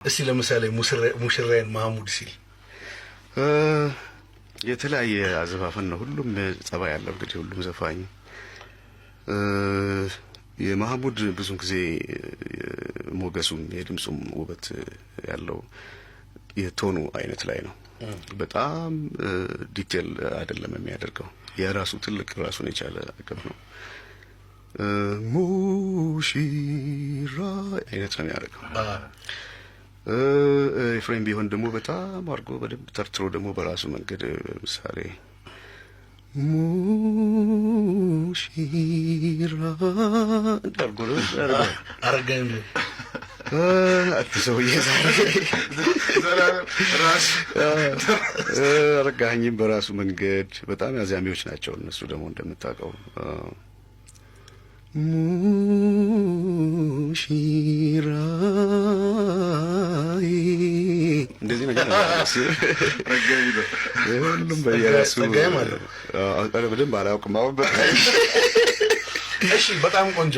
እስቲ ለምሳሌ ሙሽራዬን ማህሙድ ሲል የተለያየ አዘፋፈን ነው። ሁሉም ጸባይ ያለው እንግዲህ ሁሉም ዘፋኝ የማህሙድ ብዙ ጊዜ ሞገሱም የድምጹም ውበት ያለው የቶኑ አይነት ላይ ነው። በጣም ዲቴል አይደለም የሚያደርገው። የራሱ ትልቅ ራሱን የቻለ አቅም ነው። ሙሽራ አይነት ነው የሚያደርገው። ኤፍሬም ቢሆን ደግሞ በጣም አድርጎ በደንብ ተርትሮ ደግሞ በራሱ መንገድ ምሳሌ ሙሽራ እንዳርጎ አረጋኝ አትሰውዬ አረጋኝም በራሱ መንገድ በጣም ያዛሚዎች ናቸው እነሱ ደግሞ እንደምታውቀው ሙሽራዬ እንደዚህ ነገር ረጋኝ ነው ሁሉም በየራሱ ጸጋዬ ማለት ነው። በደንብ አላውቅም አሁን። እሺ በጣም ቆንጆ